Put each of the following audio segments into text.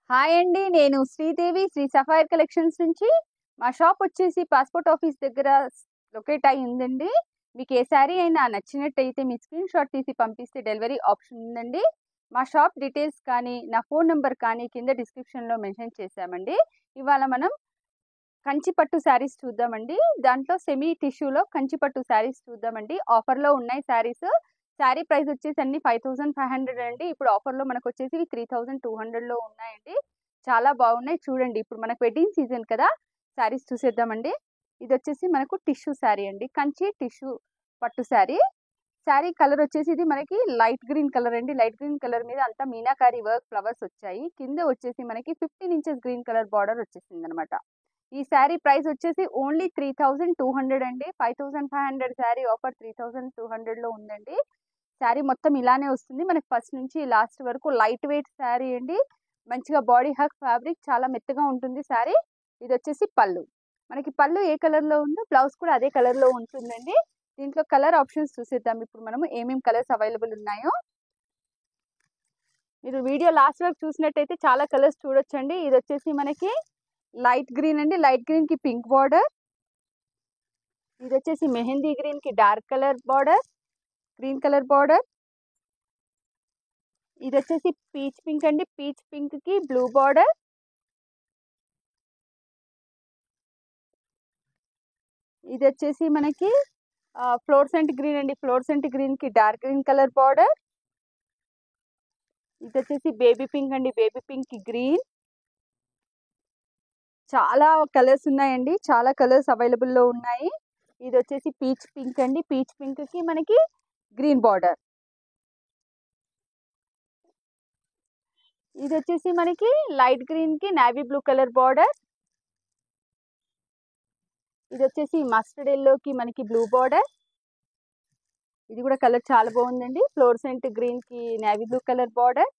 Hi అండి. నేను Sridevi Shri sapphire collections నుంచి. మా షాప్ వచ్చేసి పాస్పోర్ట్ ఆఫీస్ దగ్గర లొకేట్ అయి ఉందండి. మీకు ఏ శారీ అయినా నచ్చినట్టయితే మీ స్క్రీన్ షాట్ తీసి పంపిస్తే డెలివరీ ఆప్షన్ ఉందండి. మా షాప్ డీటెయిల్స్ కానీ నా ఫోన్ నెంబర్ కానీ కింద డిస్క్రిప్షన్లో మెన్షన్ చేశామండి. ఇవాళ మనం కంచిపట్టు శారీస్ చూద్దామండి. దాంట్లో సెమీ టిష్యూలో కంచిపట్టు శారీస్ చూద్దామండి. ఆఫర్లో ఉన్నాయి శారీస్. శారీ ప్రైస్ వచ్చేసి అన్ని 5500 అండి. ఇప్పుడు ఆఫర్లో మనకు వచ్చేసి 3200లో ఉన్నాయండి. చాలా బాగున్నాయి చూడండి. ఇప్పుడు మనకు వెడ్డింగ్ సీజన్ కదా, శారీస్ చూసేద్దామండి. ఇది వచ్చేసి మనకు టిష్యూ శారీ అండి, కంచి టిష్యూ పట్టు శారీ. శారీ కలర్ వచ్చేసి ఇది మనకి లైట్ గ్రీన్ కలర్ అండి. లైట్ గ్రీన్ కలర్ మీద అంతా మీనాకారి వర్క్ ఫ్లవర్స్ వచ్చాయి. కింద వచ్చేసి మనకి 15 ఇంచెస్ గ్రీన్ కలర్ బార్డర్ వచ్చేసింది అనమాట. ఈ శారీ ప్రైస్ వచ్చేసి ఓన్లీ 3200 అండి. 5500 శారీ ఆఫర్ 3200లో ఉందండి. శారీ మొత్తం ఇలానే వస్తుంది మనకి ఫస్ట్ నుంచి లాస్ట్ వరకు. లైట్ వెయిట్ శారీ అండి, మంచిగా బాడీ హక్ ఫ్యాబ్రిక్, చాలా మెత్తగా ఉంటుంది శారీ. ఇది వచ్చేసి పళ్ళు. మనకి పళ్ళు ఏ కలర్లో ఉందో బ్లౌజ్ కూడా అదే కలర్లో ఉంటుందండి. దీంట్లో కలర్ ఆప్షన్స్ చూసేద్దాం ఇప్పుడు మనము ఏమేమి కలర్స్ అవైలబుల్ ఉన్నాయో. మీరు వీడియో లాస్ట్ వరకు చూసినట్టయితే చాలా కలర్స్ చూడొచ్చండి. ఇది వచ్చేసి మనకి లైట్ గ్రీన్ అండి, లైట్ గ్రీన్ కి పింక్ బార్డర్. ఇది వచ్చేసి మెహందీ గ్రీన్ కి dark colour border, green colour border. ఇది వచ్చేసి పీచ్ పింక్ అండి, పీచ్ పింక్ కి బ్లూ బార్డర్. ఇది వచ్చేసి మనకి ఫ్లోర్సెంట్ గ్రీన్ అండి, ఫ్లోర్సెంట్ గ్రీన్ కి డార్క్ గ్రీన్ కలర్ బార్డర్. ఇది వచ్చేసి బేబీ పింక్ అండి, బేబీ పింక్ కి గ్రీన్. చాలా కలర్స్ ఉన్నాయండి, చాలా కలర్స్ అవైలబుల్లో ఉన్నాయి. ఇది వచ్చేసి పీచ్ పింక్ అండి, పీచ్ పింక్ కి మనకి గ్రీన్ బార్డర్. ఇది వచ్చేసి మనకి లైట్ గ్రీన్ కి నేవీ బ్లూ కలర్ బార్డర్. ఇది వచ్చేసి మస్టర్డ్ ఎల్లోకి మనకి బ్లూ బార్డర్. ఇది కూడా కలర్ చాలా బాగుందండి, ఫ్లోర్సెంట్ గ్రీన్ కి నేవీ బ్లూ కలర్ బార్డర్.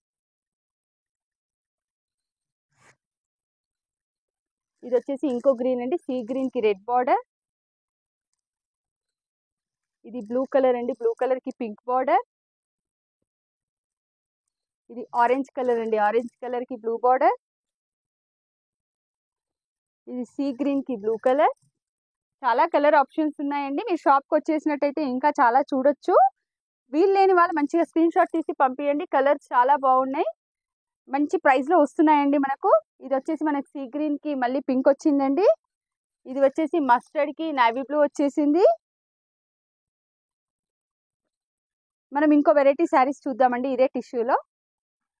ఇది వచ్చేసి ఇంకో గ్రీన్ అండి, సీ గ్రీన్ కి రెడ్ బార్డర్. ఇది బ్లూ కలర్ అండి, బ్లూ కలర్ కి పింక్ బార్డర్. ఇది ఆరెంజ్ కలర్ అండి, ఆరెంజ్ కలర్ కి బ్లూ బార్డర్. ఇది సీ గ్రీన్ కి బ్లూ కలర్. చాలా కలర్ ఆప్షన్స్ ఉన్నాయండి. మీ షాప్కి వచ్చేసినట్టయితే ఇంకా చాలా చూడొచ్చు. వీలు లేని వాళ్ళు మంచిగా స్క్రీన్ షాట్ తీసి పంపించండి. కలర్స్ చాలా బాగున్నాయి, మంచి ప్రైస్లో వస్తున్నాయండి మనకు. ఇది వచ్చేసి మనకి సీ గ్రీన్ కి మళ్ళీ పింక్ వచ్చిందండి. ఇది వచ్చేసి మస్టర్డ్ కి నేవీ బ్లూ వచ్చేసింది. మనం ఇంకో వెరైటీ శారీస్ చూద్దామండి ఇదే టిష్యూలో.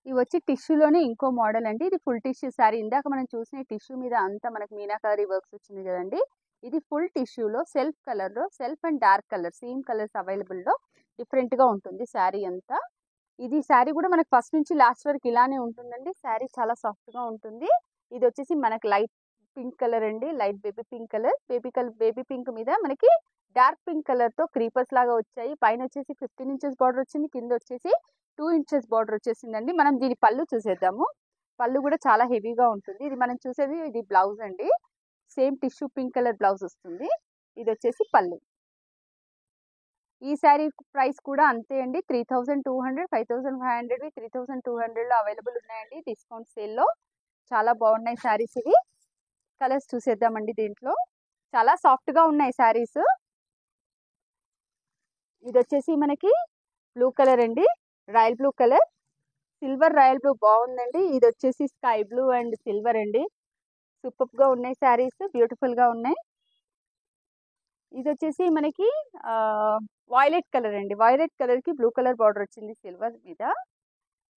ఇవి వచ్చి టిష్యూలోనే ఇంకో మోడల్ అండి. ఇది ఫుల్ టిష్యూ శారీ. ఇందాక మనం చూసిన టిష్యూ మీద అంతా మనకి మీనాకారి వర్క్స్ వచ్చింది కదండి. ఇది ఫుల్ టిష్యూలో సెల్ఫ్ కలర్లో, self and dark colour same colours అవైలబుల్లో డిఫరెంట్గా ఉంటుంది శారీ అంతా. ఇది శారీ కూడా మనకి ఫస్ట్ నుంచి లాస్ట్ వరకు ఇలానే ఉంటుందండి. శారీ చాలా సాఫ్ట్గా ఉంటుంది. ఇది వచ్చేసి మనకి లైట్ పింక్ కలర్ అండి, light baby pink colour. Baby pink మీద మనకి డార్క్ పింక్ కలర్తో క్రీపర్స్ లాగా వచ్చాయి. పైన వచ్చేసి 15 ఇంచెస్ బార్డర్ వచ్చింది, కింద వచ్చేసి 2 ఇంచెస్ బార్డర్ వచ్చేసిందండి. మనం దీని పళ్ళు చూసేద్దాము. పళ్ళు కూడా చాలా హెవీగా ఉంటుంది. ఇది మనం చూసేది ఇది బ్లౌజ్ అండి, same tissue pink colour blouse వస్తుంది. ఇది వచ్చేసి పళ్ళు. ఈ శారీ ప్రైస్ కూడా అంతే అండి, 3200, 5500, 3200లో అవైలబుల్ ఉన్నాయండి డిస్కౌంట్ సేల్లో. చాలా బాగున్నాయి శారీస్ ఇవి. కలర్స్ చూసేద్దామండి. దీంట్లో చాలా సాఫ్ట్గా ఉన్నాయి శారీస్. ఇది వచ్చేసి మనకి బ్లూ కలర్ అండి, royal blue colour, silver royal blue బాగుందండి. ఇది వచ్చేసి స్కై బ్లూ అండ్ సిల్వర్ అండి. సూపర్గా ఉన్నాయి శారీస్, బ్యూటిఫుల్గా ఉన్నాయి. ఇది వచ్చేసి మనకి వాయిలెట్ కలర్ అండి, వాయిలెట్ కలర్కి బ్లూ కలర్ బార్డర్ వచ్చింది సిల్వర్ మీద.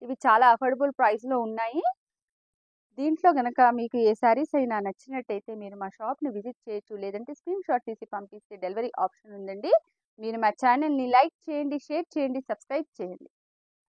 ఇవి చాలా అఫోర్డబుల్ ప్రైస్లో ఉన్నాయి. దీంట్లో కనుక మీకు ఏ శారీస్ అయినా నచ్చినట్టయితే మీరు మా షాప్ని విజిట్ చేయొచ్చు, లేదంటే స్క్రీన్ షాట్ తీసి పంపిస్తే డెలివరీ ఆప్షన్ ఉందండి. మీరు మా ఛానల్ని లైక్ చేయండి, షేర్ చేయండి, సబ్స్క్రైబ్ చేయండి.